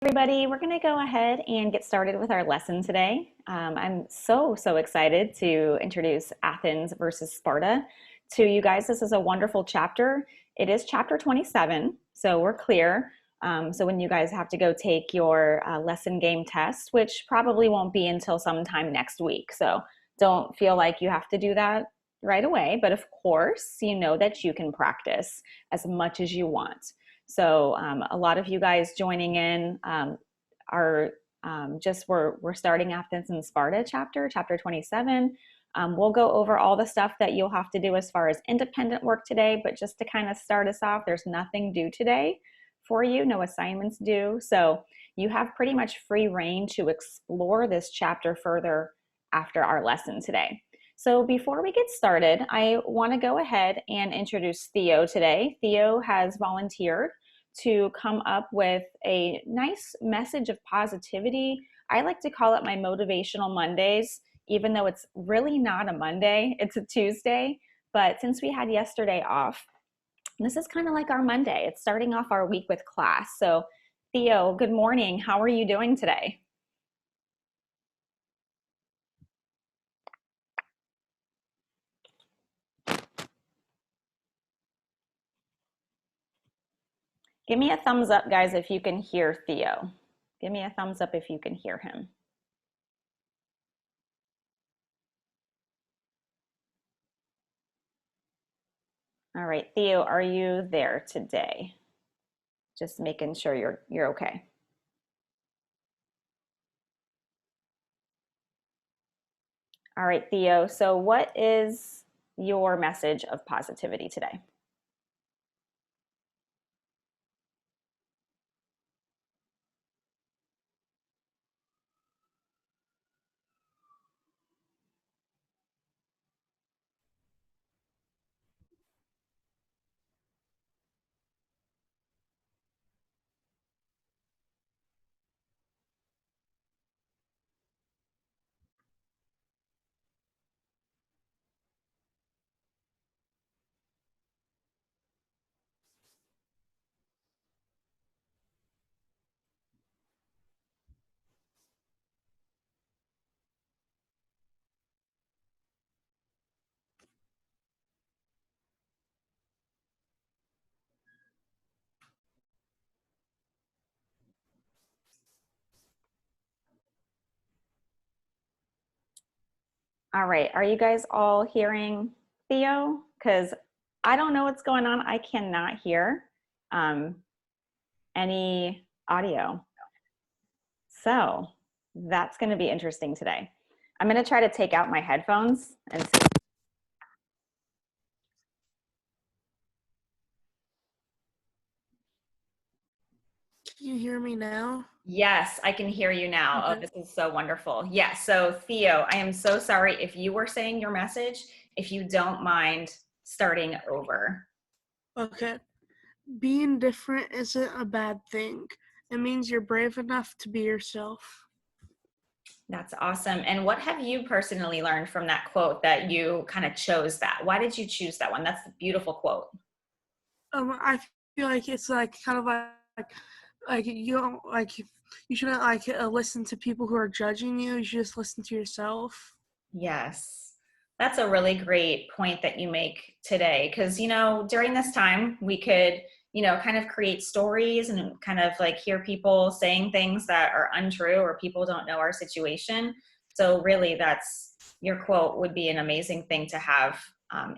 Everybody, we're going to go ahead and get started with our lesson today. I'm so excited to introduce Athens versus Sparta to you guys. This is a wonderful chapter. It is chapter 27, so we're clear. So when you guys have to go take your lesson game test, which probably won't be until sometime next week. So don't feel like you have to do that right away. But of course, you know that you can practice as much as you want. So a lot of you guys joining in are we're starting Athens and Sparta chapter 27. We'll go over all the stuff that you'll have to do as far as independent work today, but just to kind of start us off, there's nothing due today for you, no assignments due. So you have pretty much free reign to explore this chapter further after our lesson today. So before we get started, I want to go ahead and introduce Theo today. Theo has volunteered to come up with a nice message of positivity. I like to call it my motivational Mondays, even though it's really not a Monday, it's a Tuesday. But since we had yesterday off, this is kind of like our Monday. It's starting off our week with class. So Theo, good morning. How are you doing today? Give me a thumbs up, guys, if you can hear Theo. Give me a thumbs up if you can hear him. All right, Theo, are you there today? Just making sure you're okay. All right, Theo, so what is your message of positivity today? All right, are you guys all hearing Theo? Because I don't know what's going on. I cannot hear any audio. So that's going to be interesting today. I'm going to try to take out my headphones and see. Can you hear me now? Yes, I can hear you now. Okay. Oh, this is so wonderful. Yes, so Theo, I am so sorry if you were saying your message, if you don't mind starting over. Okay. Being different isn't a bad thing. It means you're brave enough to be yourself. That's awesome. And what have you personally learned from that quote that you kind of chose that? Why did you choose that one? That's a beautiful quote. I feel like it's like kind of like you don't like you shouldn't listen to people who are judging you. You should just listen to yourself. Yes. That's a really great point that you make today. Because, during this time, we could, kind of create stories and kind of like hear people saying things that are untrue or people don't know our situation. So, really, that's your quote would be an amazing thing to have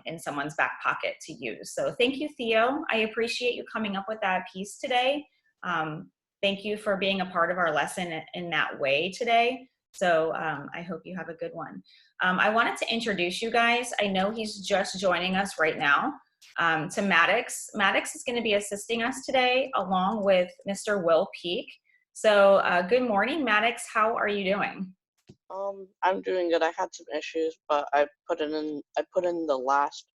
in someone's back pocket to use. So, thank you, Theo. I appreciate you coming up with that piece today. Thank you for being a part of our lesson in that way today. So, I hope you have a good one. I wanted to introduce you guys. I know he's just joining us right now to Maddox. Maddox is going to be assisting us today along with Mr. Will Peak. So good morning, Maddox. How are you doing? I'm doing good. I had some issues, but I put in the last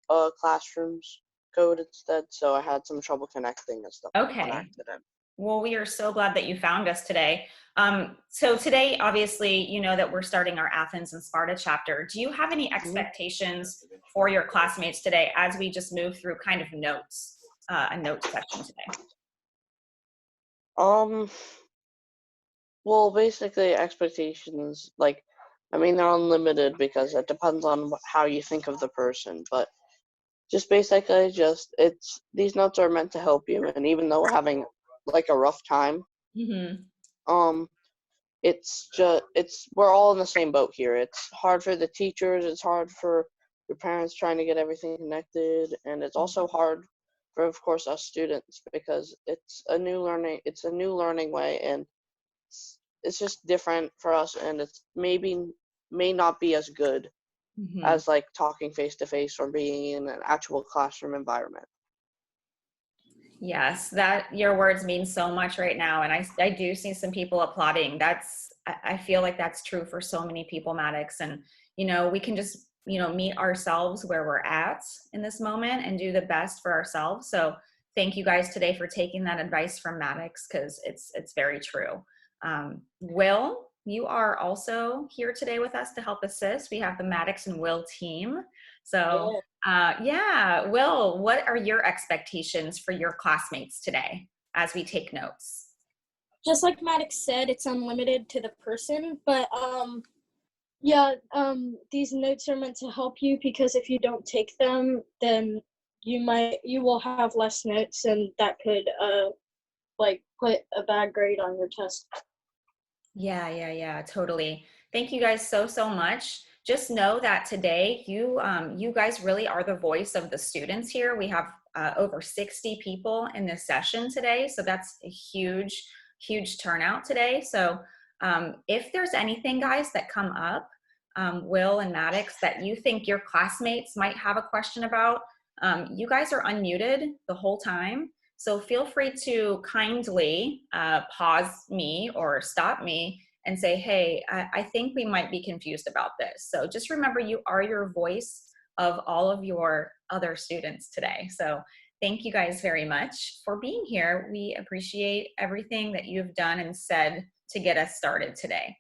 classroom's code instead, so I had some trouble connecting and stuff on Okay. accident. Well, we are so glad that you found us today. So today, obviously, you know that we're starting our Athens and Sparta chapter. Do you have any expectations for your classmates today as we just move through kind of notes, a notes section today? Well, basically, expectations, like, I mean, they're unlimited because it depends on how you think of the person, but just basically, these notes are meant to help you, and even though we're having, like, a rough time, Mm-hmm. um, we're all in the same boat here. It's hard for the teachers, it's hard for your parents trying to get everything connected, and it's also hard for, of course, us students because it's a new learning way, and it's just different for us, and it's may not be as good Mm-hmm. as like talking face to face or being in an actual classroom environment. Yes, that your words mean so much right now. And I do see some people applauding. I feel like that's true for so many people, Maddox. And, we can just, meet ourselves where we're at in this moment and do the best for ourselves. So thank you guys today for taking that advice from Maddox, because it's very true. Will, you are also here today with us to help assist. We have the Maddox and Will team. So yeah, Will, what are your expectations for your classmates today as we take notes? Just like Maddox said, it's unlimited to the person, but yeah, these notes are meant to help you because if you don't take them, then you will have less notes, and that could like put a bad grade on your test. Yeah, totally. Thank you guys so much. Just know that today you guys really are the voice of the students here. We have over 60 people in this session today, so that's a huge turnout today. So if there's anything, guys, that come up, Will and Maddox, that you think your classmates might have a question about, you guys are unmuted the whole time. So feel free to kindly pause me or stop me and say, hey, I think we might be confused about this. So just remember, you are your voice of all of your other students today. So thank you guys very much for being here. We appreciate everything that you've done and said to get us started today.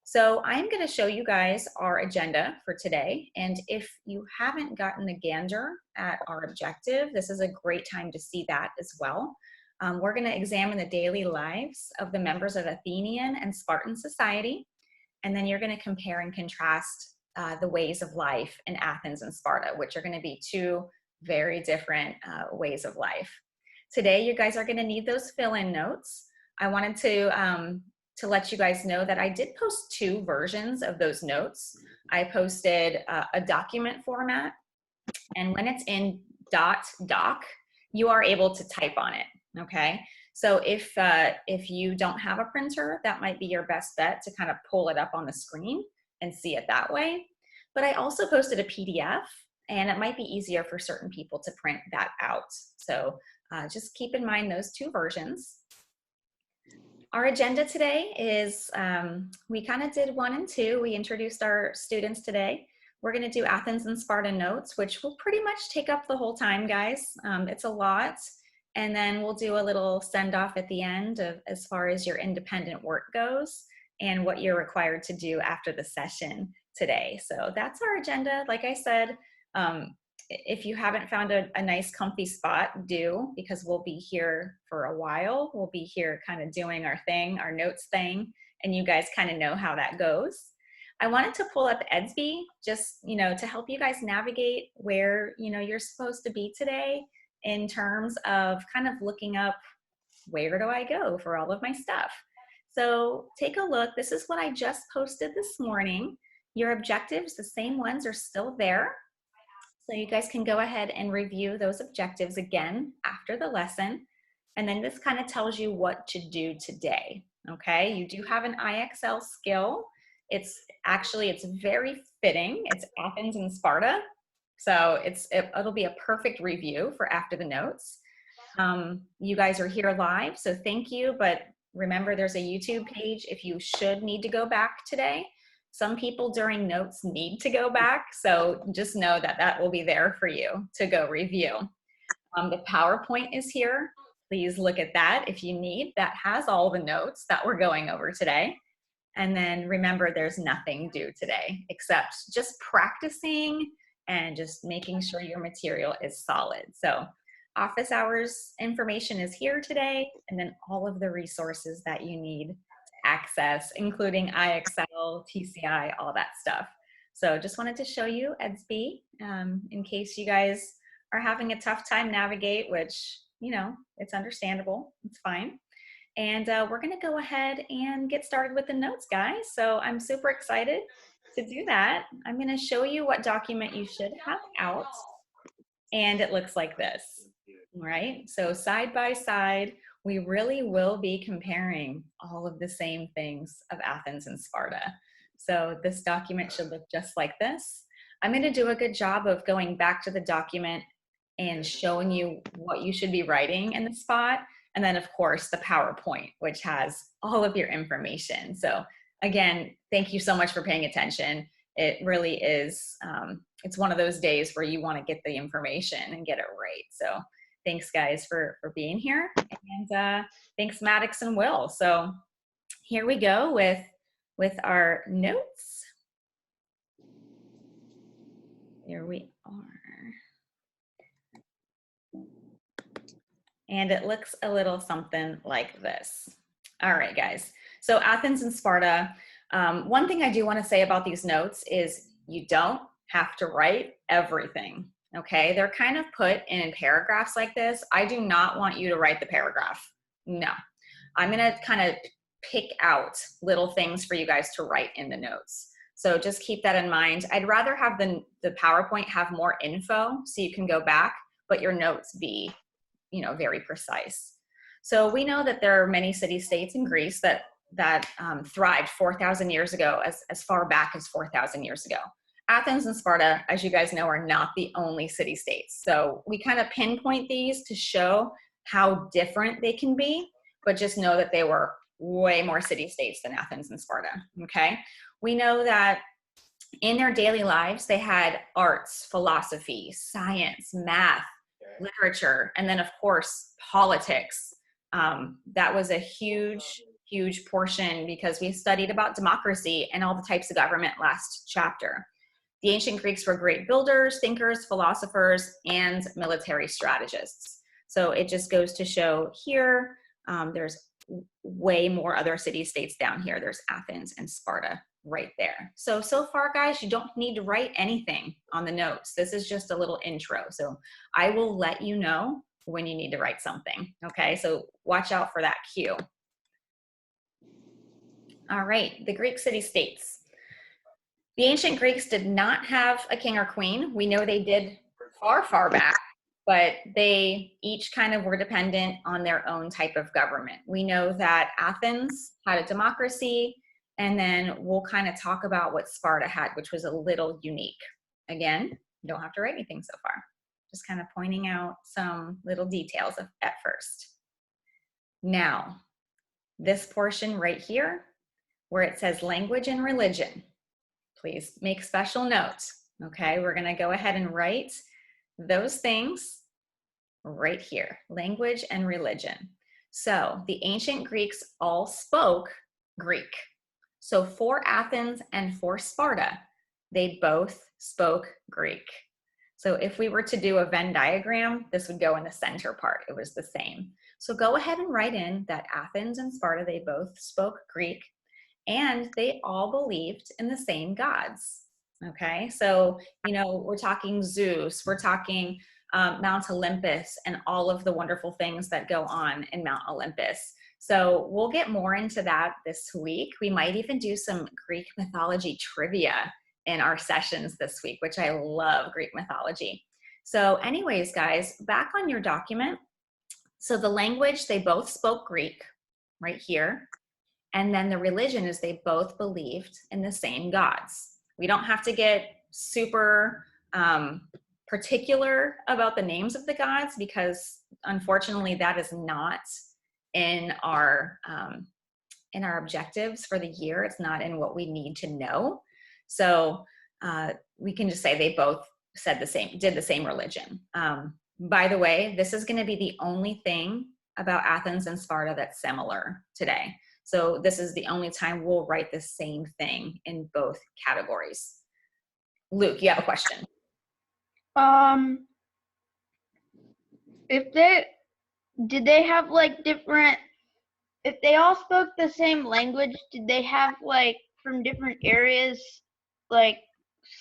So I'm going to show you guys our agenda for today. And if you haven't gotten a gander at our objective, this is a great time to see that as well. We're going to examine the daily lives of the members of Athenian and Spartan society. And then you're going to compare and contrast the ways of life in Athens and Sparta, which are going to be two very different ways of life. Today, you guys are going to need those fill-in notes. I wanted to let you guys know that I did post two versions of those notes. I posted a document format, and when it's in .doc, you are able to type on it, okay? So if you don't have a printer, that might be your best bet to kind of pull it up on the screen and see it that way. But I also posted a PDF, and it might be easier for certain people to print that out. So just keep in mind those two versions. Our agenda today is, we kind of did 1 and 2. We introduced our students today. We're going to do Athens and Sparta notes, which will pretty much take up the whole time, guys. It's a lot. And then we'll do a little send off at the end of as far as your independent work goes and what you're required to do after the session today. So that's our agenda. Like I said, if you haven't found a nice comfy spot, do, because we'll be here for a while. We'll be here kind of doing our thing, our notes thing, and you guys kind of know how that goes. I wanted to pull up Edsby just, to help you guys navigate where, you're supposed to be today in terms of kind of looking up, where do I go for all of my stuff? So take a look. This is what I just posted this morning. Your objectives, the same ones, are still there. So you guys can go ahead and review those objectives again after the lesson. And then this kind of tells you what to do today, okay? You do have an IXL skill. It's very fitting. It's Athens and Sparta. So it'll be a perfect review for after the notes. You guys are here live, so thank you. But remember, there's a YouTube page if you should need to go back today. Some people during notes need to go back, so just know that that will be there for you to go review. The PowerPoint is here. Please look at that if you need. That has all the notes that we're going over today. And then remember, there's nothing due today except just practicing and just making sure your material is solid. So office hours information is here today, and then all of the resources that you need to access, including IXL, TCI, all that stuff. So just wanted to show you EDSB in case you guys are having a tough time navigate, which, you know, it's understandable. It's fine. And we're going to go ahead and get started with the notes, guys. So I'm super excited to do that. I'm going to show you what document you should have out. And it looks like this, all right? So side by side, we really will be comparing all of the same things of Athens and Sparta. So this document should look just like this. I'm going to do a good job of going back to the document and showing you what you should be writing in the spot. And then of course the PowerPoint, which has all of your information. So again, thank you so much for paying attention. It really is, it's one of those days where you want to get the information and get it right. So thanks guys for being here. And thanks Maddox and Will. So here we go with our notes. Here we are. And it looks a little something like this. All right, guys. So Athens and Sparta. One thing I do want to say about these notes is you don't have to write everything, okay? They're kind of put in paragraphs like this. I do not want you to write the paragraph. No. I'm going to kind of pick out little things for you guys to write in the notes. So just keep that in mind. I'd rather have the PowerPoint have more info so you can go back, but your notes be, you know, very precise. So we know that there are many city-states in Greece that thrived 4,000 years ago, as far back as 4,000 years ago. Athens and Sparta, as you guys know, are not the only city-states. So we kind of pinpoint these to show how different they can be, but just know that they were way more city-states than Athens and Sparta, okay? We know that in their daily lives, they had arts, philosophy, science, math, literature, and then of course, politics. That was a huge portion because we studied about democracy and all the types of government last chapter. The ancient Greeks were great builders, thinkers, philosophers, and military strategists. So it just goes to show here, there's way more other city-states down here. There's Athens and Sparta right there. So far, guys, you don't need to write anything on the notes. This is just a little intro. So I will let you know when you need to write something, okay? So watch out for that cue. All right, the Greek city-states. The ancient Greeks did not have a king or queen. We know they did far back, but they each kind of were dependent on their own type of government. We know that Athens had a democracy, and then we'll kind of talk about what Sparta had, which was a little unique. Again, you don't have to write anything so far. Just kind of pointing out some little details at first. Now, this portion right here, where it says language and religion, please make special notes, okay? We're gonna go ahead and write those things right here, language and religion. So the ancient Greeks all spoke Greek. So for Athens and for Sparta, they both spoke Greek. So if we were to do a Venn diagram, this would go in the center part. It was the same. So go ahead and write in that Athens and Sparta, they both spoke Greek, and they all believed in the same gods. Okay, so, you know, we're talking Zeus, we're talking Mount Olympus, and all of the wonderful things that go on in Mount Olympus. So we'll get more into that this week. We might even do some Greek mythology trivia in our sessions this week, which I love Greek mythology. So anyways, guys, back on your document. So the language, they both spoke Greek right here. And then the religion is they both believed in the same gods. We don't have to get super particular about the names of the gods because unfortunately that is not in our objectives for the year. It's not in what we need to know. So we can just say they both said did the same religion. By the way, this is going to be the only thing about Athens and Sparta that's similar today. So this is the only time we'll write the same thing in both categories. Luke, you have a question. Did they have like different if they all spoke the same language, did they have like from different areas, like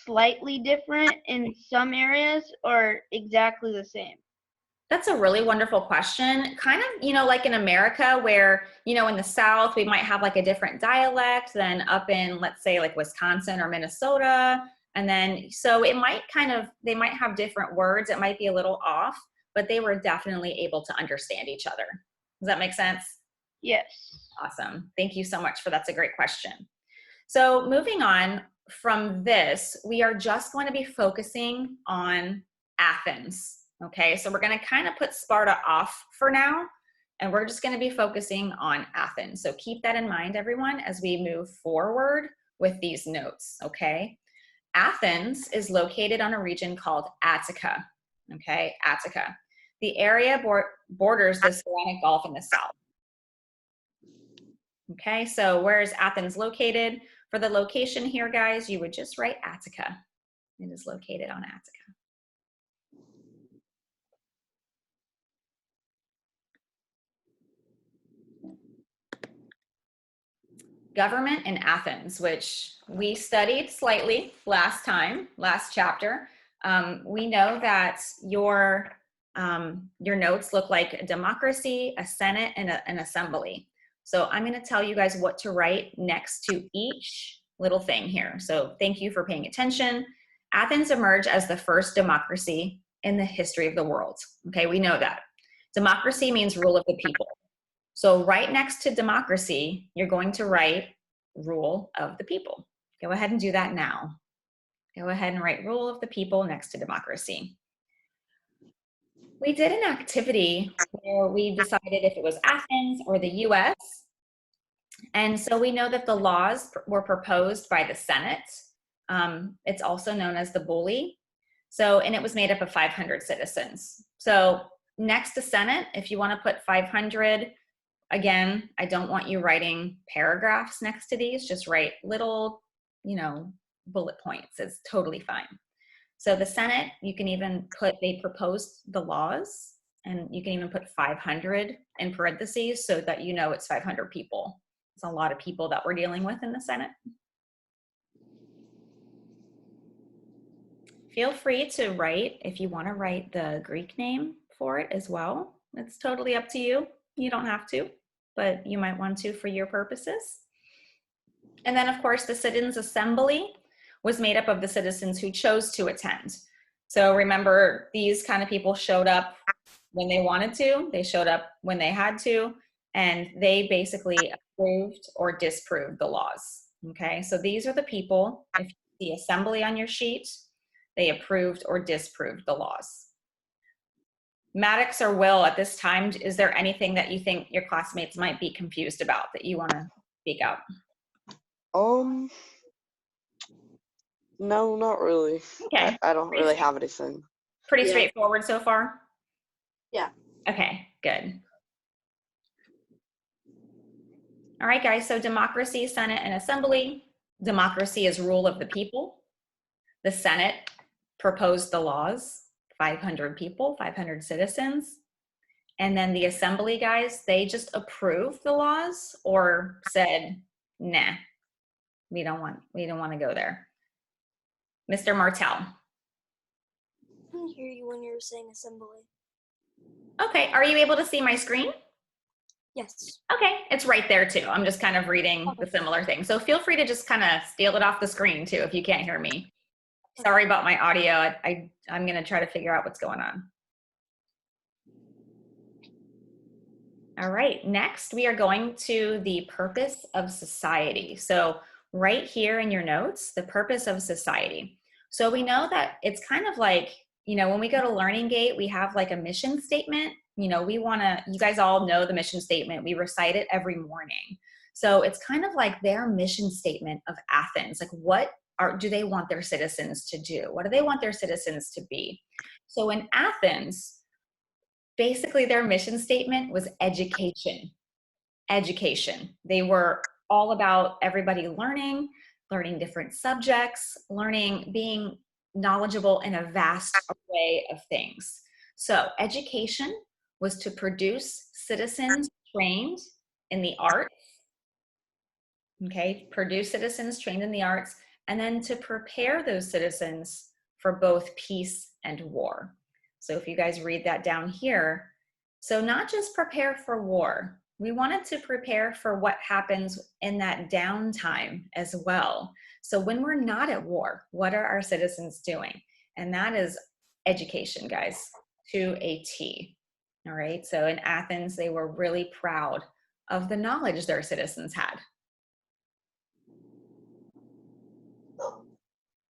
slightly different in some areas, or exactly the same? That's a really wonderful question. Kind of, like in America where, in the South, we might have like a different dialect than up in, let's say, like Wisconsin or Minnesota. And then, so it might they might have different words. It might be a little off, but they were definitely able to understand each other. Does that make sense? Yes. Awesome. Thank you so much that's a great question. So moving on from this, we are just going to be focusing on Athens. Okay, so we're going to kind of put Sparta off for now, and we're just going to be focusing on Athens. So keep that in mind, everyone, as we move forward with these notes, okay? Athens is located on a region called Attica, okay? Attica. The area borders the Saronic Gulf in the south. Okay, so where is Athens located? For the location here, guys, you would just write Attica. It is located on Attica. Government in Athens, which we studied slightly last chapter. We know that your notes look like a democracy, a senate, and an assembly. So I'm going to tell you guys what to write next to each little thing here. So thank you for paying attention. Athens emerged as the first democracy in the history of the world. Okay, we know that. Democracy means rule of the people. So right next to democracy, you're going to write rule of the people. Go ahead and do that now. Go ahead and write rule of the people next to democracy. We did an activity where we decided if it was Athens or the US. And so we know that the laws were proposed by the Senate. It's also known as the bully. So, and it was made up of 500 citizens. So next to Senate, if you want to put 500, again, I don't want you writing paragraphs next to these, just write little, bullet points. It's totally fine. So the Senate, you can even put, they proposed the laws, and you can even put 500 in parentheses so that it's 500 people. It's a lot of people that we're dealing with in the Senate. Feel free to write, if you want to write the Greek name for it as well. It's totally up to you. You don't have to, but you might want to for your purposes. And then, of course, the Citizens' Assembly was made up of the citizens who chose to attend. So remember, these kind of people showed up when they wanted to, they showed up when they had to, and they basically approved or disproved the laws. Okay, so these are the people, if you see assembly on your sheet, they approved or disproved the laws. Maddox or Will, at this time, is there anything that you think your classmates might be confused about that you want to speak out? No, not really. Okay. I don't really have anything. Pretty straightforward so far? Yeah. Okay, good. All right, guys, so democracy, Senate, and Assembly. Democracy is rule of the people. The Senate proposed the laws, 500 people, 500 citizens. And then the Assembly, guys, they just approved the laws or said, nah, we don't want to go there. Mr. Martell. I couldn't hear you when you were saying assembly. Okay, are you able to see my screen? Yes. Okay, it's right there too. I'm just kind of reading the similar thing. So feel free to just kind of steal it off the screen too if you can't hear me. Sorry about my audio. I'm going to try to figure out what's going on. All right, next we are going to the purpose of society. So right here in your notes, the purpose of society. So we know that it's kind of like, when we go to Learning Gate, we have like a mission statement. You guys all know the mission statement. We recite it every morning. So it's kind of like their mission statement of Athens. Like what do they want their citizens to do? What do they want their citizens to be? So in Athens, basically their mission statement was education. Education. They were all about everybody learning different subjects, being knowledgeable in a vast array of things. So education was to produce citizens trained in the arts, okay, produce citizens trained in the arts, and then to prepare those citizens for both peace and war. So if you guys read that down here, so not just prepare for war, we wanted to prepare for what happens in that downtime as well. So when we're not at war, what are our citizens doing? And that is education, guys, to a T. All right, so in Athens, they were really proud of the knowledge their citizens had.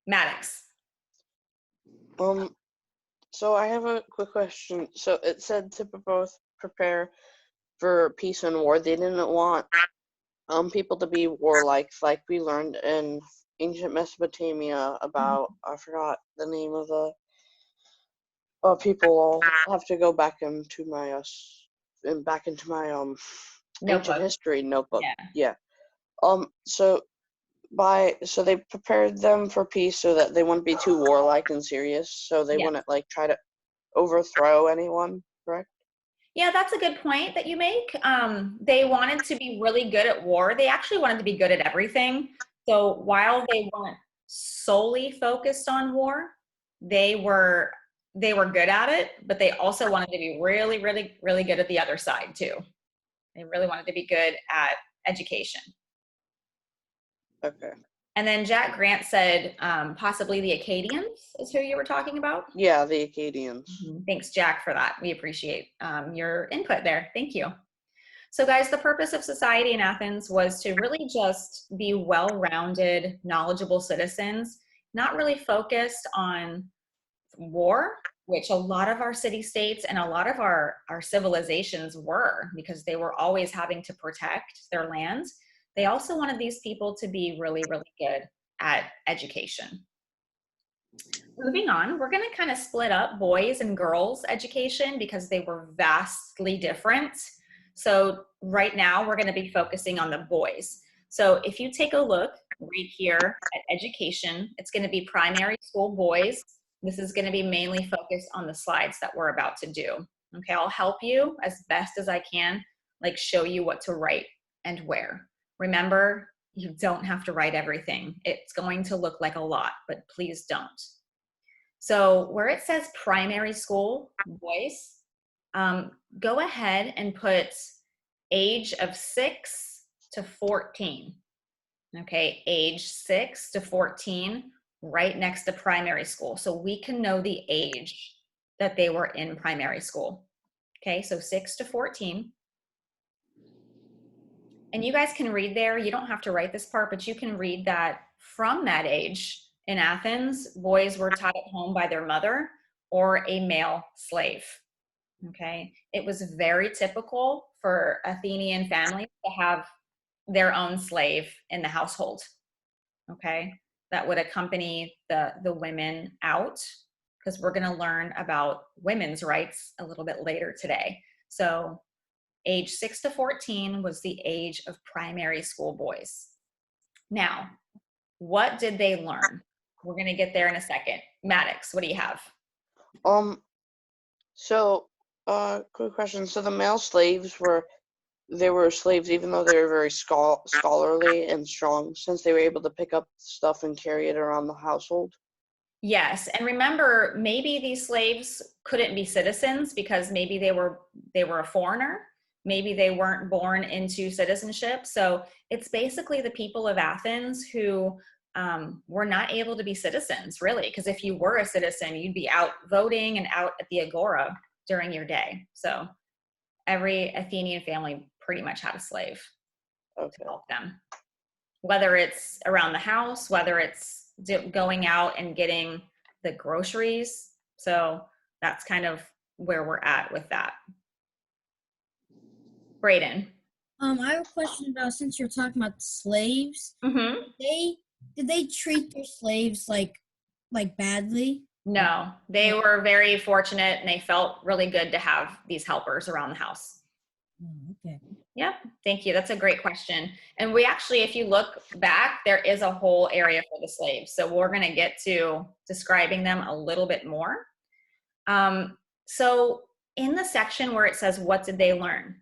Maddox. So I have a quick question. So it said to both prepare for peace and war. They didn't want people to be warlike, like we learned in ancient Mesopotamia about, I forgot the name of the people. I'll have to go back into my ancient history notebook. Yeah. So they prepared them for peace so that they wouldn't be too warlike and serious, so they wouldn't like try to overthrow anyone, correct? Yeah, that's a good point that you make. They wanted to be really good at war. They actually wanted to be good at everything. So while they weren't solely focused on war, they were good at it, but they also wanted to be really, really, really good at the other side too. They really wanted to be good at education. Okay. And then Jack Grant said possibly the Acadians is who you were talking about? Yeah, the Acadians. Thanks, Jack, for that. We appreciate your input there. Thank you. So guys, the purpose of society in Athens was to really just be well-rounded, knowledgeable citizens, not really focused on war, which a lot of our city-states and a lot of our civilizations were, because they were always having to protect their lands. They also wanted these people to be really, really good at education. Moving on, we're going to kind of split up boys and girls education because they were vastly different. So right now we're going to be focusing on the boys. So if you take a look right here at education, it's going to be primary school boys. This is going to be mainly focused on the slides that we're about to do. Okay, I'll help you as best as I can, like show you what to write and where. Remember, you don't have to write everything. It's going to look like a lot, but please don't. So where it says primary school boys, go ahead and put age of 6 to 14. Okay, age 6 to 14 right next to primary school. So we can know the age that they were in primary school. Okay, so 6 to 14. And you guys can read there, you don't have to write this part, but you can read that from that age in Athens, boys were taught at home by their mother or a male slave. Okay, it was very typical for Athenian families to have their own slave in the household. Okay, that would accompany the women out, because we're going to learn about women's rights a little bit later today. So age 6 to 14 was the age of primary school boys. Now, what did they learn? We're going to get there in a second. Maddox, what do you have? Quick question. So the male slaves were slaves even though they were very scholarly and strong, since they were able to pick up stuff and carry it around the household? Yes, and remember, maybe these slaves couldn't be citizens because maybe they were a foreigner. Maybe they weren't born into citizenship. So it's basically the people of Athens who were not able to be citizens, really, because if you were a citizen, you'd be out voting and out at the agora during your day. So every Athenian family pretty much had a slave to help them, whether it's around the house, whether it's going out and getting the groceries. So that's kind of where we're at with that. Brayden. I have a question about, since you're talking about slaves, did they treat their slaves like badly? No, they were very fortunate and they felt really good to have these helpers around the house. Okay. Yeah, thank you. That's a great question. And we actually, if you look back, there is a whole area for the slaves. So we're going to get to describing them a little bit more. So in the section where it says, what did they learn?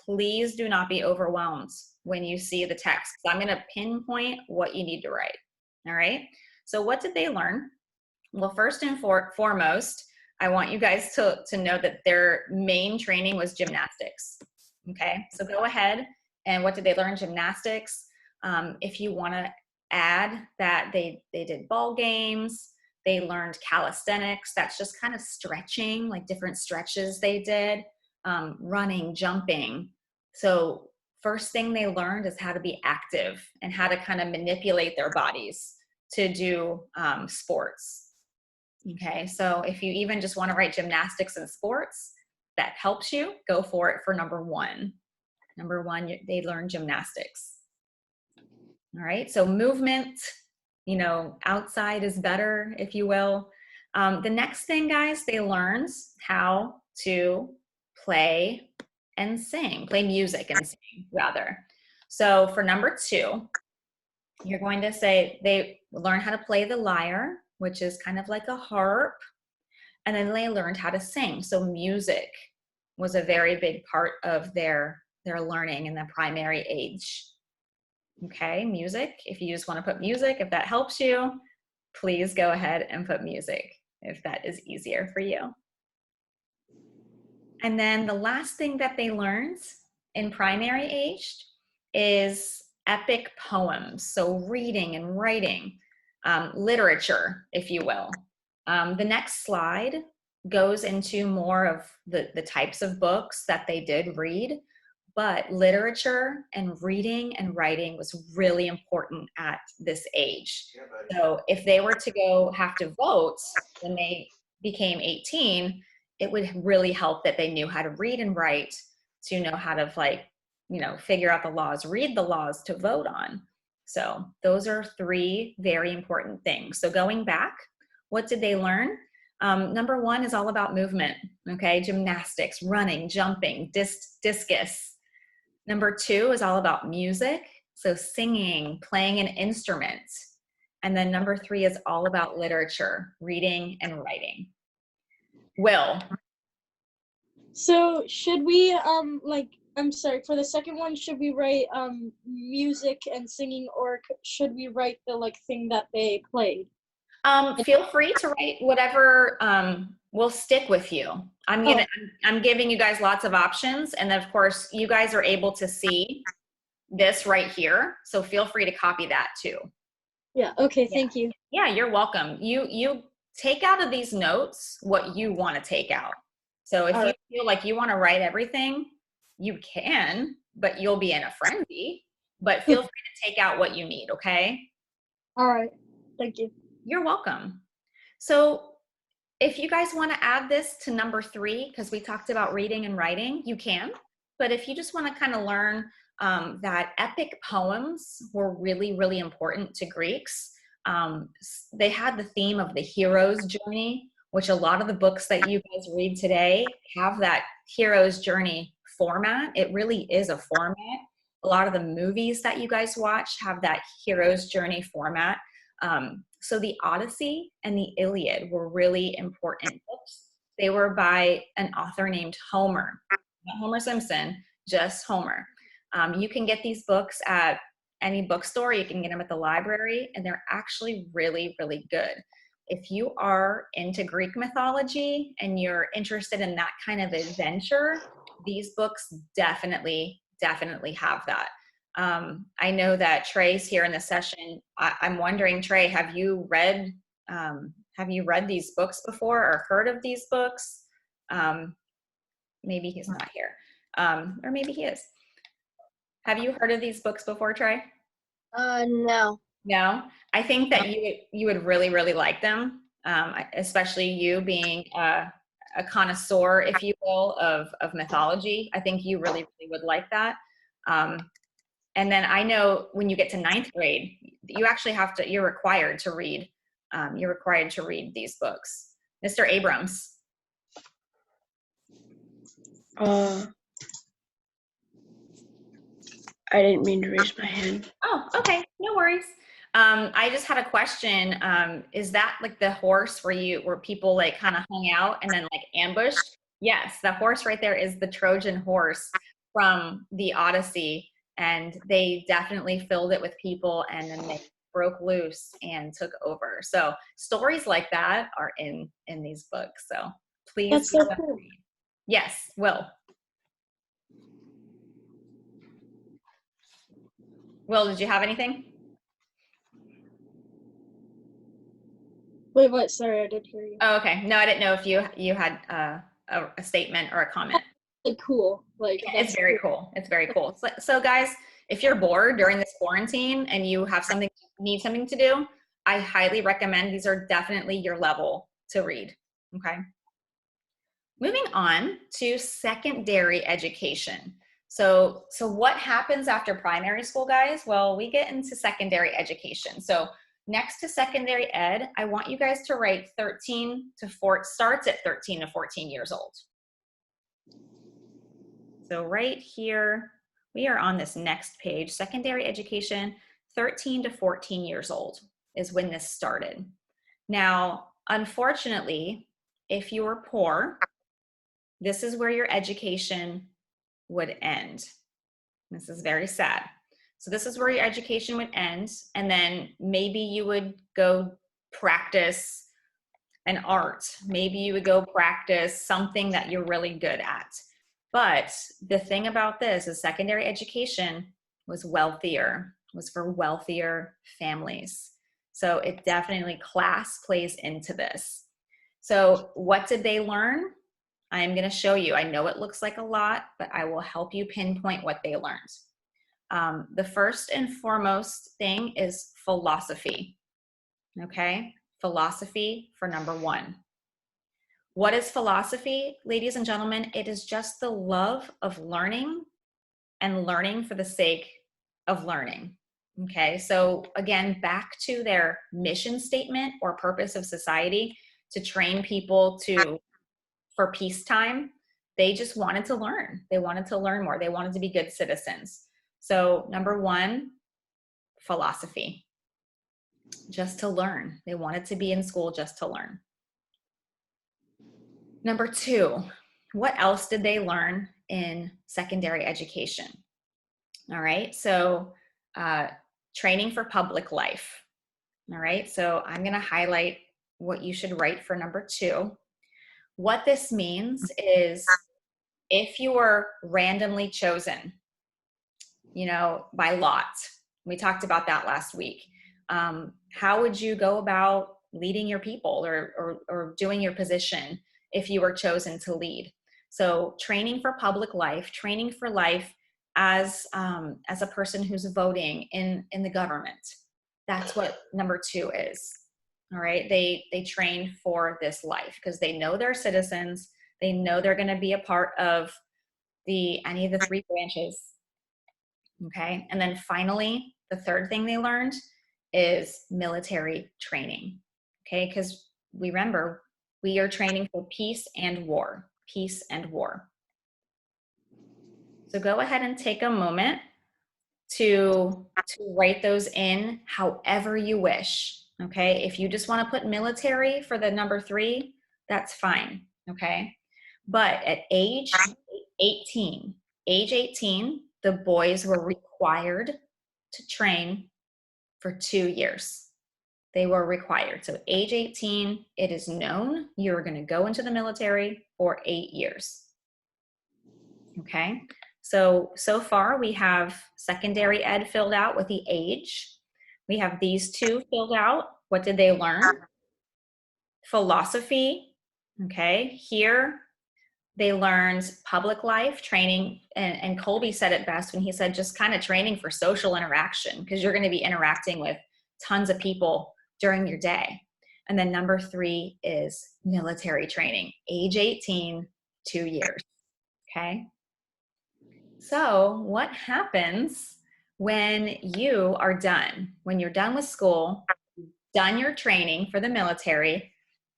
please do not be overwhelmed when you see the text. I'm going to pinpoint what you need to write. All right. So what did they learn? Well, first and foremost, I want you guys to know that their main training was gymnastics. Okay. So go ahead. And what did they learn? Gymnastics. If you want to add that they did ball games, they learned calisthenics. That's just kind of stretching, like different stretches they did, running, jumping. So first thing they learned is how to be active and how to kind of manipulate their bodies to do sports. Okay, so if you even just want to write gymnastics and sports, that helps you, go for it for number one. Number one, they learn gymnastics. All right, so movement, you know, outside is better, if you will. The next thing, guys, they learned how to play and sing, play music and sing, rather. So for number two, you're going to say they learn how to play the lyre, which is kind of like a harp, and then they learned how to sing. So music was a very big part of their learning in the primary age. Okay, music. If you just want to put music, if that helps you, please go ahead and put music if that is easier for you. And then the last thing that they learned in primary age is epic poems. So reading and writing, literature, if you will. The next slide goes into more of the types of books that they did read. But literature and reading and writing was really important at this age. So if they were to have to vote when they became 18, it would really help that they knew how to read and write, to know how to, like, you know, figure out the laws, read the laws to vote on. So those are three very important things. So going back, what did they learn? Number one is all about movement, okay? Gymnastics, running, jumping, discus. Number two is all about music, so singing, playing an instrument. And then number three is all about literature, reading and writing. Will. So should we I'm sorry, for the second one, should we write music and singing, or should we write the thing that they played? Feel free to write whatever will stick with you. I'm giving you guys lots of options, and then of course you guys are able to see this right here, so feel free to copy that too. Yeah, okay, thank you. Yeah, you're welcome. You take out of these notes what you want to take out. So if you feel like you want to write everything, you can, but you'll be in a frenzy. But feel free to take out what you need, okay? All right, thank you. You're welcome. So if you guys want to add this to number three, because we talked about reading and writing, you can. But if you just want to kind of learn that epic poems were really, really important to Greeks, they had the theme of the hero's journey, which a lot of the books that you guys read today have that hero's journey format. It really is a format. A lot of the movies that you guys watch have that hero's journey format. So the Odyssey and the Iliad were really important books. They were by an author named Homer, not Homer Simpson, just Homer. You can get these books at any bookstore. You can get them at the library, and they're actually really, really good. If you are into Greek mythology and you're interested in that kind of adventure, these books definitely have that. I know that Trey's here in the session. I'm wondering, Trey, have you read these books before or heard of these books? Maybe he's not here, or maybe he is. Have you heard of these books before, Trey? No. No? I think that you would really, really like them, especially you being a connoisseur, if you will, of mythology. I think you really, really would like that. And then I know when you get to 9th grade, you actually you're required to read these books. Mr. Abrams. I didn't mean to raise my hand. Oh, okay, no worries. I just had a question. Is that like the horse where people like kind of hung out and then like ambushed? Yes, the horse right there is the Trojan horse. from the Odyssey, and they definitely filled it with people, and then they broke loose and took over. So stories like that are in these books. So please That's give so them a cool. read. Yes, Will. Will, did you have anything? Wait, what? Sorry, I didn't hear you. Oh, okay. No, I didn't know if you had a statement or a comment. Like, cool. Like, Yeah, that's it's very cool. It's very cool. So guys, if you're bored during this quarantine and you have need something to do, I highly recommend, these are definitely your level to read. Okay. Moving on to secondary education. So what happens after primary school, guys? Well, we get into secondary education. So next to secondary ed, I want you guys to write starts at 13 to 14 years old. So right here, we are on this next page, secondary education, 13 to 14 years old is when this started. Now, unfortunately, if you were poor, this is where your education would end. This is very sad. So this is where your education would end, and then maybe you would go practice an art. Maybe you would go practice something that you're really good at. But the thing about this is secondary education was for wealthier families. So it definitely, class plays into this. So what did they learn? I'm going to show you. I know it looks like a lot, but I will help you pinpoint what they learned. The first and foremost thing is philosophy. Okay? Philosophy for number one. What is philosophy, ladies and gentlemen? It is just the love of learning and learning for the sake of learning. Okay, so again, back to their mission statement or purpose of society, to train people for peacetime. They just wanted to learn. They wanted to learn more. They wanted to be good citizens. So number one, philosophy, just to learn. They wanted to be in school just to learn. Number two, what else did they learn in secondary education? All right, so training for public life. All right, so I'm going to highlight what you should write for number two. What this means is, if you were randomly chosen, by lot, we talked about that last week. How would you go about leading your people or doing your position if you were chosen to lead? So training for public life, training for life as a person who's voting in the government. That's what number two is. All right, they train for this life because they know they're citizens. They know they're going to be a part of any of the three branches. Okay, and then finally, the third thing they learned is military training. Okay, because we are training for peace and war. Peace and war. So go ahead and take a moment to write those in however you wish. Okay, if you just want to put military for the number three, that's fine. Okay, but at age 18, the boys were required to train for 2 years. They were required. So age 18, it is known you're going to go into the military for 8 years. Okay, so far we have secondary ed filled out with the age. We have these two filled out. What did they learn? Philosophy. Okay, here they learned public life training, and Colby said it best when he said just kind of training for social interaction, because you're going to be interacting with tons of people during your day. And then number three is military training, age 18, 2 years. Okay. So what happens when you are done? When you're done with school, done your training for the military,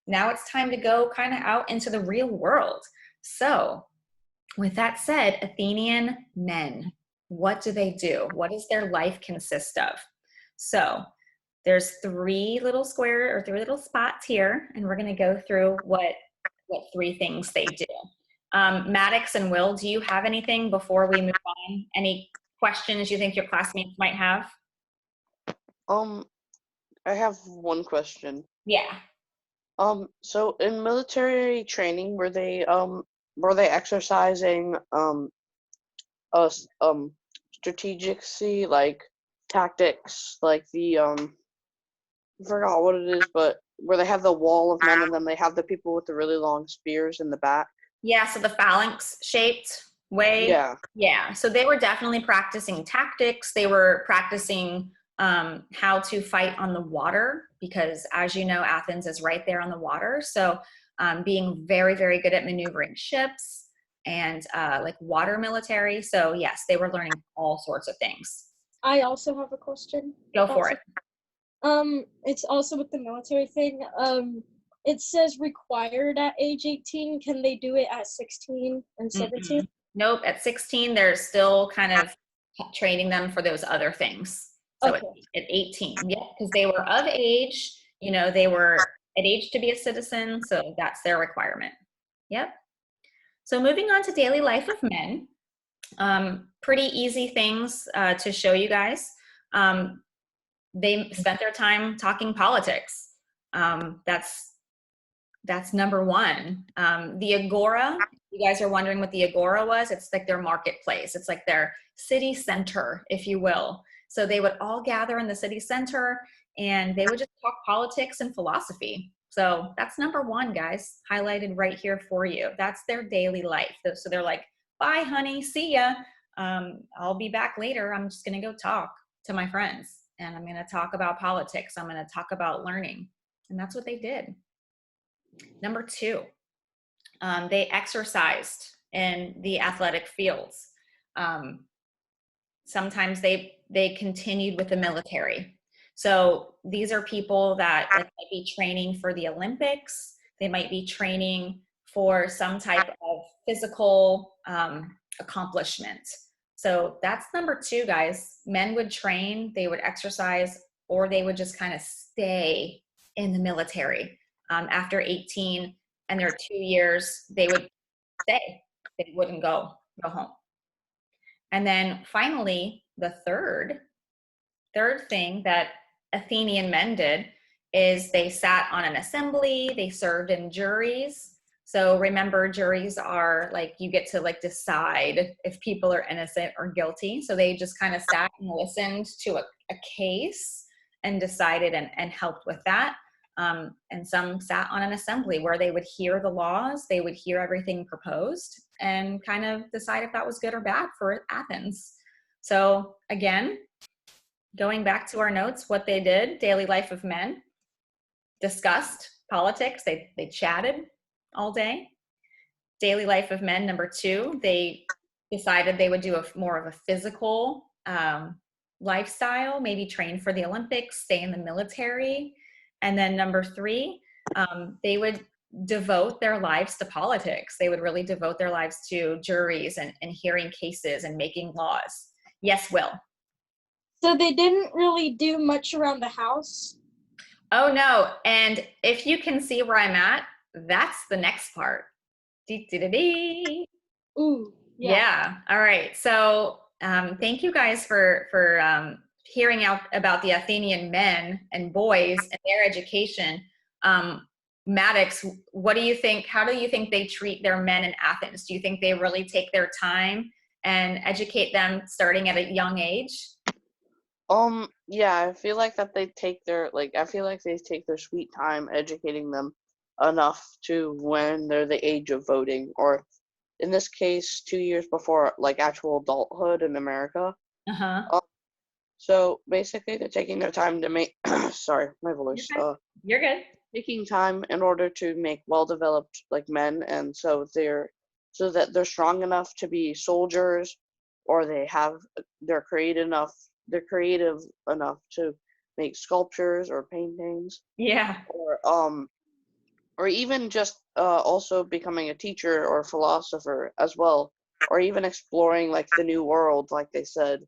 now it's time to go kind of out into the real world. So with that said, Athenian men, what do they do? What does their life consist of? So there's three little spots here, and we're going to go through what three things they do. Maddox and Will, do you have anything before we move on? Any questions you think your classmates might have? I have one question. Yeah. So in military training, were they exercising strategicy, like tactics, like the I forgot what it is, but where they have the wall of men and then they have the people with the really long spears in the back. Yeah, so the phalanx shaped way. Yeah. Yeah, so they were definitely practicing tactics. They were practicing how to fight on the water because, as you know, Athens is right there on the water. So being very, very good at maneuvering ships and like water military. So yes, they were learning all sorts of things. I also have a question. Go for it. It's also with the military thing. It says required at age 18. Can they do it at 16 and 17? Mm-mm. Nope, at 16, they're still kind of training them for those other things. So Okay. at 18, yeah, because they were of age, you know, they were at age to be a citizen, so that's their requirement. Yep. So moving on to daily life of men, pretty easy things to show you guys. They spent their time talking politics. That's number one. The agora, you guys are wondering what the agora was? It's like their marketplace. It's like their city center, if you will. So they would all gather in the city center and they would just talk politics and philosophy. So that's number one, guys, highlighted right here for you. That's their daily life. So they're like, bye, honey, see ya. I'll be back later. I'm just gonna go talk to my friends and I'm gonna talk about politics. I'm gonna talk about learning. And that's what they did. Number two, they exercised in the athletic fields. Sometimes they continued with the military. So these are people that like, might be training for the Olympics. They might be training for some type of physical accomplishment. So that's number two, guys. Men would train, they would exercise, or they would just kind of stay in the military. After 18 and their 2 years, they would stay. They wouldn't go home. And then finally, the third thing that Athenian men did is they sat on an assembly, they served in juries. So remember, juries are like, you get to like decide if people are innocent or guilty. So they just kind of sat and listened to a case and decided and helped with that. And some sat on an assembly where they would hear the laws, they would hear everything proposed and kind of decide if that was good or bad for Athens. So again, going back to our notes, what they did, daily life of men, discussed politics, they chatted all day. Daily life of men, number two, they decided they would do more of a physical lifestyle, maybe train for the Olympics, stay in the military. And then number three, they would devote their lives to politics. They would really devote their lives to juries and hearing cases and making laws. Yes, Will. So they didn't really do much around the house? Oh, no. And if you can see where I'm at, that's the next part. Dee-dee-dee-dee. Ooh, Yeah. All right. So thank you guys for hearing out about the Athenian men and boys and their education. Maddox, what do you think? How do you think they treat their men in Athens? Do you think they really take their time and educate them starting at a young age? Yeah, I feel like that they take their sweet time educating them enough to when they're the age of voting, or in this case, 2 years before like actual adulthood in America. Uh-huh. So basically, they're taking their time to make. Sorry, my voice. You're good. Taking time in order to make well-developed like men, and so that they're strong enough to be soldiers, or they're creative enough to make sculptures or paintings, Yeah. or even just also becoming a teacher or philosopher as well, or even exploring like the new world, like they said.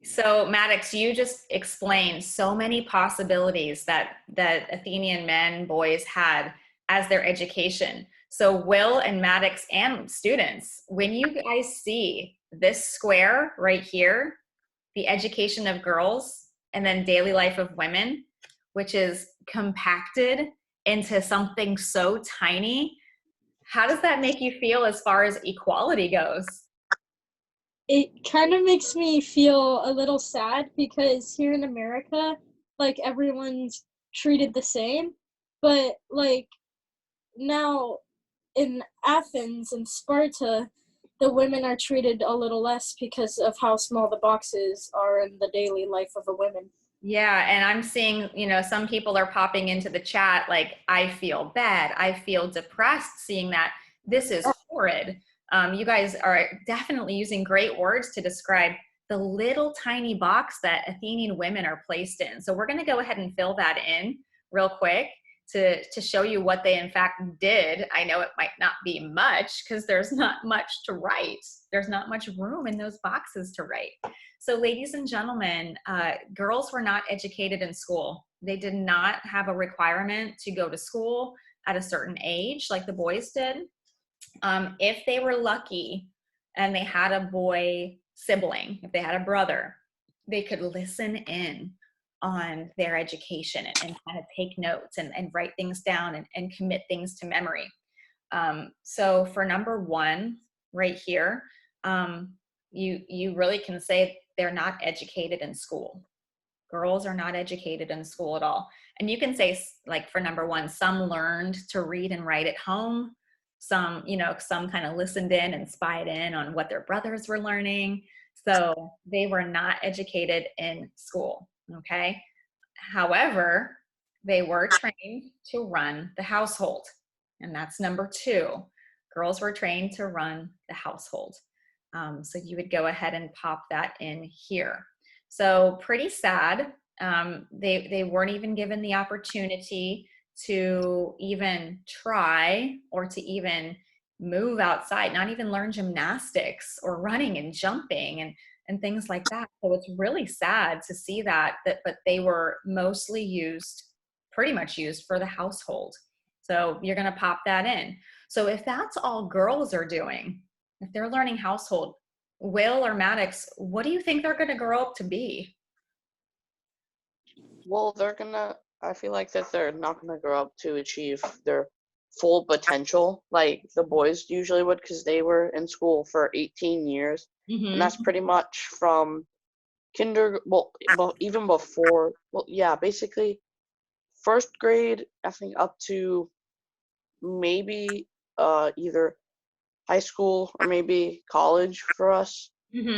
So Maddox, you just explained so many possibilities that Athenian men, boys had as their education. So Will and Maddox and students, when you guys see this square right here, the education of girls and then daily life of women, which is compacted into something so tiny, how does that make you feel as far as equality goes? It kind of makes me feel a little sad because here in America, like everyone's treated the same, but like now in Athens and Sparta, the women are treated a little less because of how small the boxes are in the daily life of a woman. Yeah, and I'm seeing, some people are popping into the chat like, I feel bad, I feel depressed seeing that. This is horrid. You guys are definitely using great words to describe the little tiny box that Athenian women are placed in. So we're going to go ahead and fill that in real quick to show you what they in fact did. I know it might not be much because there's not much to write. There's not much room in those boxes to write. So ladies and gentlemen, girls were not educated in school. They did not have a requirement to go to school at a certain age like the boys did. If they were lucky and they had a boy sibling, if they had a brother, they could listen in on their education and kind of take notes and write things down and commit things to memory. So for number one right here, you really can say they're not educated in school. Girls are not educated in school at all. And you can say, like, for number one, some learned to read and write at home. Some kind of listened in and spied in on what their brothers were learning. So they were not educated in school, okay? However, they were trained to run the household. And that's number two. Girls were trained to run the household. So you would go ahead and pop that in here. So pretty sad. They weren't even given the opportunity to even try or to even move outside, not even learn gymnastics or running and jumping and things like that. So it's really sad to see that, but they were mostly pretty much used for the household. So you're going to pop that in. So if that's all girls are doing, if they're learning household, Will or Maddox, what do you think they're going to grow up to be? Well, I feel like that they're not gonna grow up to achieve their full potential like the boys usually would because they were in school for 18 years. And that's pretty much from even before, basically first grade, I think, up to maybe either high school or maybe college for us.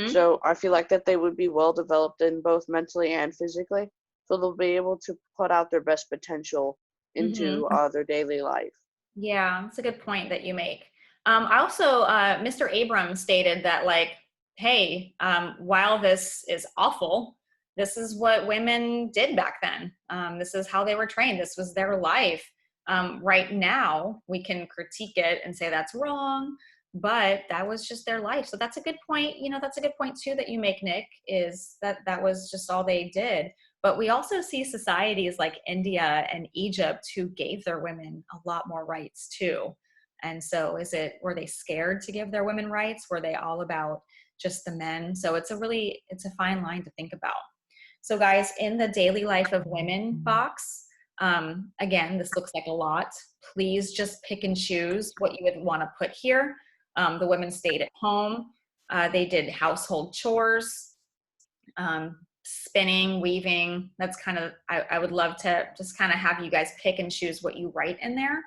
So I feel like that they would be well developed in both mentally and physically. So they'll be able to put out their best potential into their daily life. Yeah, that's a good point that you make. I also, Mr. Abrams stated that, like, hey, while this is awful, this is what women did back then. This is how they were trained. This was their life. Right now, we can critique it and say that's wrong, but that was just their life. So that's a good point. That's a good point too that you make, Nick, is that was just all they did. But we also see societies like India and Egypt who gave their women a lot more rights too. And so were they scared to give their women rights? Were they all about just the men? So it's a fine line to think about. So guys, in the daily life of women box, again, this looks like a lot. Please just pick and choose what you would want to put here. The women stayed at home. They did household chores, spinning, weaving. That's kind of, I would love to just kind of have you guys pick and choose what you write in there.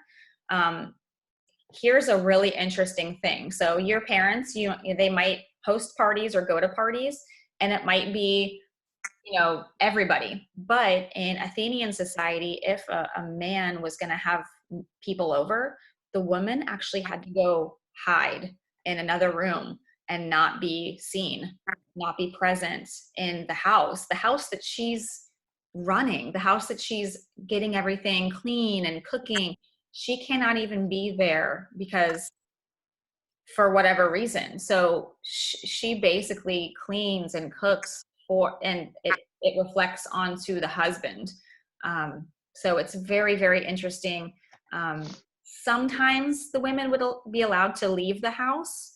Here's a really interesting thing. So your parents, they might host parties or go to parties, and it might be, everybody. But in Athenian society, if a man was going to have people over, the woman actually had to go hide in another room and not be seen, not be present in the house that she's running, the house that she's getting everything clean and cooking. She cannot even be there because for whatever reason. So she basically cleans and cooks and it reflects onto the husband. So it's very, very interesting Sometimes the women would be allowed to leave the house.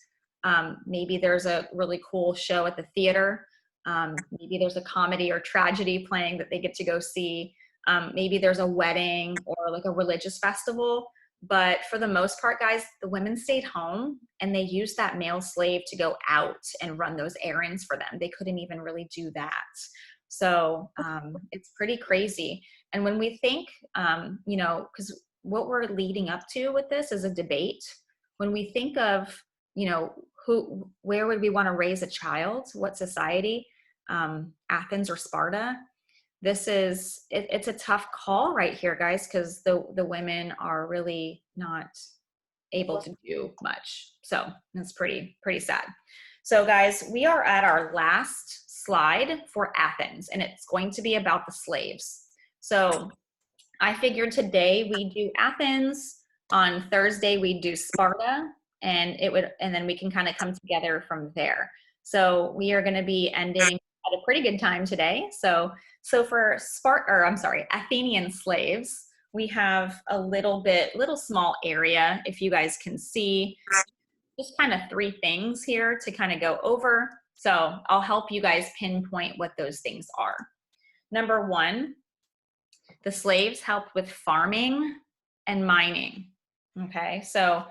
Maybe there's a really cool show at the theater. Maybe there's a comedy or tragedy playing that they get to go see. Maybe there's a wedding or like a religious festival. But for the most part, guys, the women stayed home and they used that male slave to go out and run those errands for them. They couldn't even really do that. So it's pretty crazy. And when we think, because what we're leading up to with this is a debate. When we think of, where would we want to raise a child? What society? Athens or Sparta? It's a tough call right here, guys, because the women are really not able to do much. So it's pretty sad. So guys, we are at our last slide for Athens, and it's going to be about the slaves. So I figured today we do Athens, on Thursday we do Sparta, and then we can kind of come together from there. So we are going to be ending at a pretty good time today. So for Athenian slaves, we have a little small area, if you guys can see, just kind of 3 things here to kind of go over. So I'll help you guys pinpoint what those things are. Number 1, the slaves helped with farming and mining. Okay, so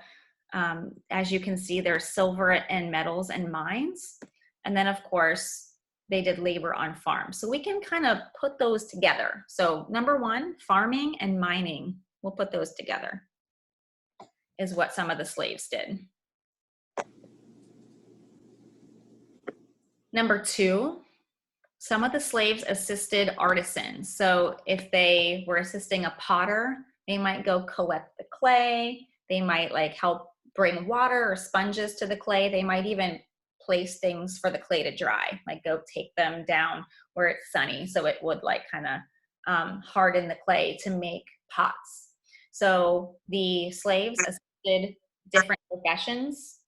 as you can see, there's silver and metals and mines. And then, of course, they did labor on farms. So we can kind of put those together. So number 1, farming and mining, we'll put those together, is what some of the slaves did. Number 2, some of the slaves assisted artisans. So if they were assisting a potter, they might go collect the clay. They might help bring water or sponges to the clay. They might even place things for the clay to dry, go take them down where it's sunny so it would kind of harden the clay to make pots. So the slaves assisted different professions,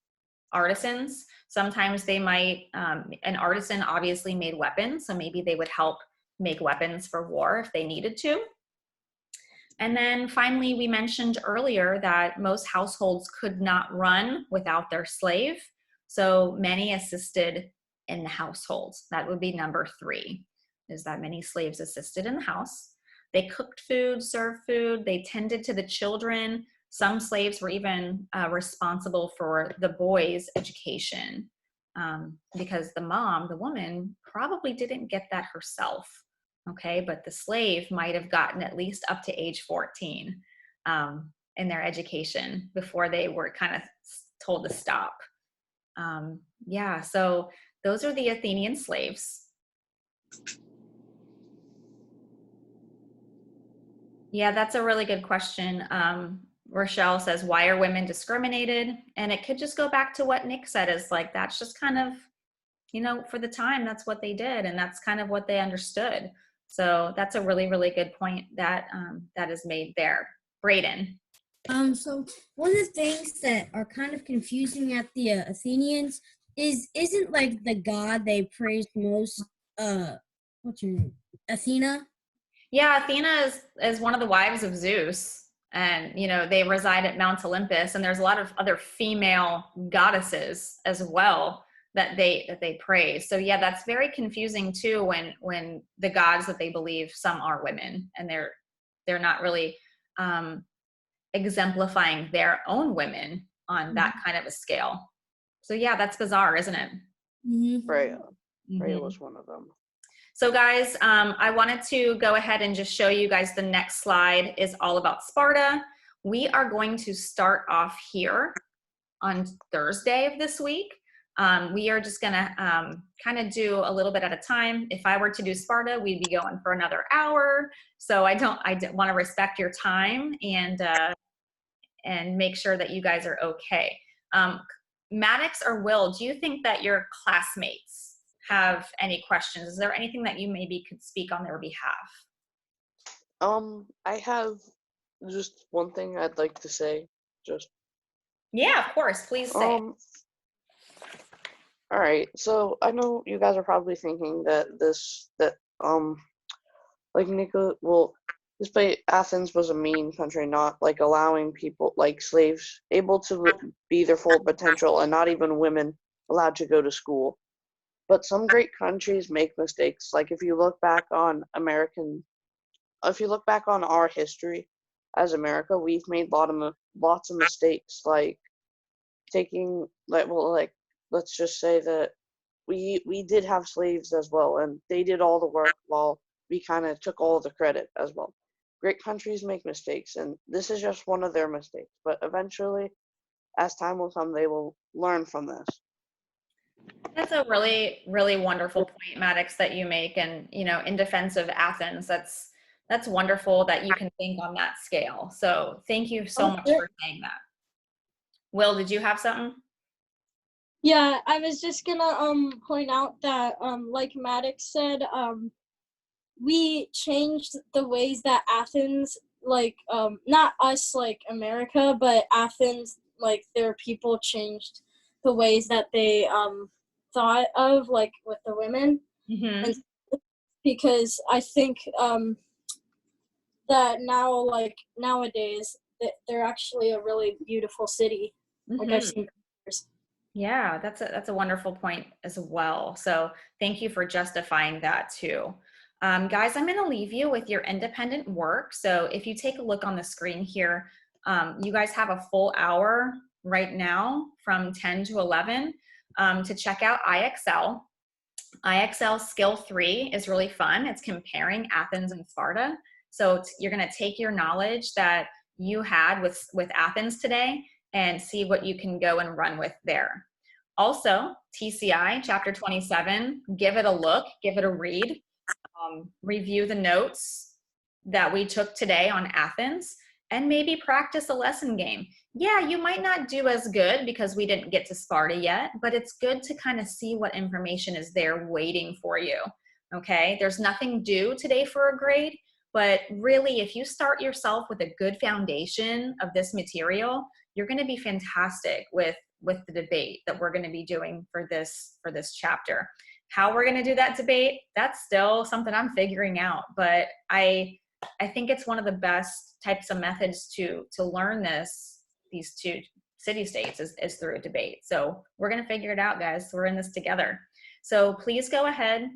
artisans. Sometimes they might, an artisan obviously made weapons, so maybe they would help make weapons for war if they needed to. And then finally, we mentioned earlier that most households could not run without their slave. So many assisted in the households. That would be number 3, is that many slaves assisted in the house. They cooked food, served food, they tended to the children. Some slaves were even responsible for the boys' education because the woman, probably didn't get that herself. Okay, but the slave might have gotten at least up to age 14 in their education before they were kind of told to stop. So those are the Athenian slaves. Yeah, that's a really good question. Rochelle says, why are women discriminated? And it could just go back to what Nick said, is that's just kind of, for the time, that's what they did. And that's kind of what they understood. So that's a really, really good point that that is made there. Brayden. So one of the things that are kind of confusing at the Athenians isn't the god they praise most, what's her name? Athena? Yeah, Athena is one of the wives of Zeus. And, they reside at Mount Olympus, and there's a lot of other female goddesses as well that they praise. So yeah, that's very confusing too when the gods that they believe, some are women, and they're not really exemplifying their own women on that kind of a scale. So yeah, that's bizarre, isn't it? Mm-hmm. Rhea was one of them. So guys, I wanted to go ahead and just show you guys the next slide is all about Sparta. We are going to start off here on Thursday of this week. We are just gonna kind of do a little bit at a time. If I were to do Sparta, we'd be going for another hour. So I want to respect your time and make sure that you guys are okay. Maddox or Will, do you think that your classmates have any questions? Is there anything that you maybe could speak on their behalf? I have just one thing I'd like to say. Yeah, of course. Please say. All right. So I know you guys are probably thinking that Nico, well, Despite Athens was a mean country, not like allowing people like slaves able to be their full potential, and not even women allowed to go to school. But some great countries make mistakes. Like if you look back on our history as America, we've made lots of mistakes, like taking like let's just say that we did have slaves as well, and they did all the work while we kind of took all the credit as well. Great countries make mistakes, and this is just one of their mistakes. But eventually, as time will come, they will learn from this. That's a really, really wonderful point, Maddox, that you make. And, in defense of Athens, that's wonderful that you can think on that scale. So thank you so much for saying that. Will, did you have something? Yeah, I was just gonna point out that like Maddox said, we changed the ways that Athens, like not us like America, but Athens, like their people changed the ways that they thought of, like with the women. Mm-hmm. And because I think that now, like nowadays, that they're actually a really beautiful city. Like I've seen pictures. Yeah, that's a wonderful point as well. So thank you for justifying that too. Guys, I'm going to leave you with your independent work. So if you take a look on the screen here, you guys have a full hour right now from 10 to 11 to check out IXL. IXL Skill 3 is really fun. It's comparing Athens and Sparta. So you're going to take your knowledge that you had with Athens today and see what you can go and run with there. Also, TCI Chapter 27, give it a look, give it a read, review the notes that we took today on Athens, and maybe practice a lesson game. Yeah, you might not do as good because we didn't get to Sparta yet, but it's good to kind of see what information is there waiting for you, okay? There's nothing due today for a grade, but really if you start yourself with a good foundation of this material, you're gonna be fantastic with the debate that we're gonna be doing for this chapter. How we're gonna do that debate, that's still something I'm figuring out, but I think it's one of the best types of methods to learn these two city-states is through a debate. So we're going to figure it out, guys. We're in this together. So please go ahead,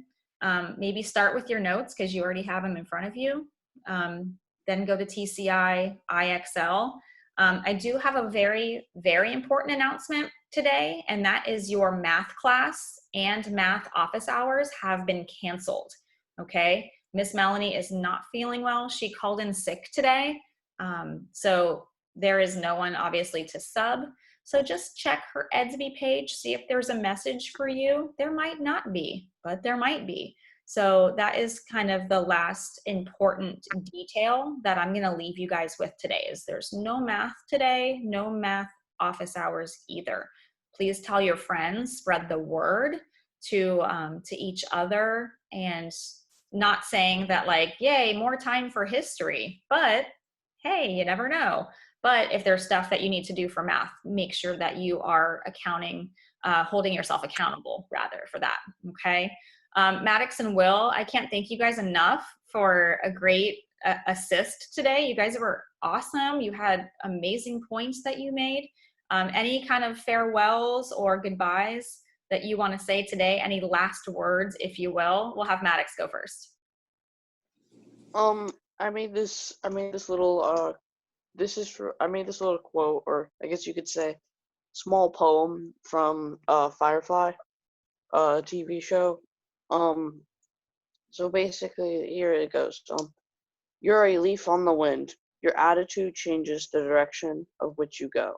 maybe start with your notes because you already have them in front of you. Then go to TCI IXL. I do have a very, very important announcement today, and that is your math class and math office hours have been canceled, okay? Miss Melanie is not feeling well. She called in sick today. So there is no one obviously to sub. So just check her EDSB page, see if there's a message for you. There might not be, but there might be. So that is kind of the last important detail that I'm gonna leave you guys with today is there's no math today, no math office hours either. Please tell your friends, spread the word to each other, and not saying that like, yay, more time for history, but hey, you never know. But if there's stuff that you need to do for math, make sure that you are holding yourself accountable rather for that, okay? Maddox and Will, I can't thank you guys enough for a great assist today. You guys were awesome. You had amazing points that you made. Any kind of farewells or goodbyes that you want to say today? Any last words, if you will? We'll have Maddox go first. I made this little quote, or I guess you could say small poem from Firefly, TV show. So basically here it goes. You're a leaf on the wind. Your attitude changes the direction of which you go.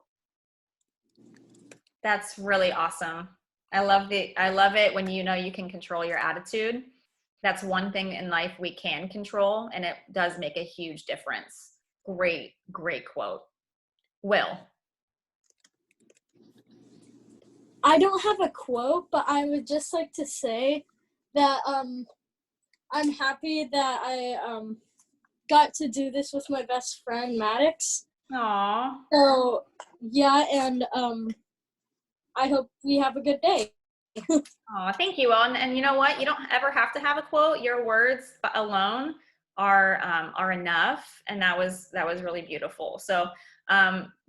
That's really awesome. I love it when you know you can control your attitude. That's one thing in life we can control, and it does make a huge difference. Great, great quote. Will. I don't have a quote, but I would just like to say that I'm happy that I got to do this with my best friend Maddox. Aww. So yeah, and I hope we have a good day. Oh, thank you. And you know what? You don't ever have to have a quote. Your words alone are enough, and that was really beautiful. So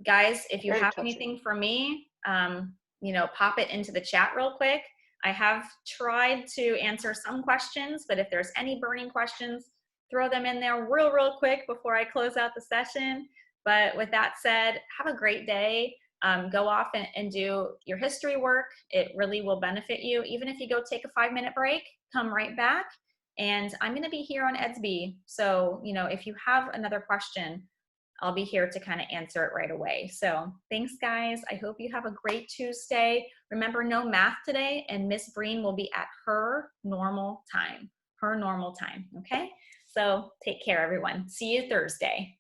guys, if you Very have touching. anything for me, pop it into the chat real quick. I have tried to answer some questions, but if there's any burning questions, throw them in there real quick before I close out the session. But with that said, have a great day. Go off and do your history work. It really will benefit you. Even if you go take a 5-minute break, come right back. And I'm going to be here on EDSB. So, if you have another question, I'll be here to kind of answer it right away. So thanks, guys. I hope you have a great Tuesday. Remember, no math today, and Miss Breen will be at her normal time. Okay? So take care, everyone. See you Thursday.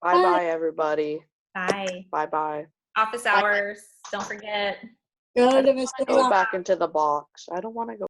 Bye, everybody. Bye. Bye. Office hours. Don't forget. Go to Mr. Go back into the box. I don't want to go.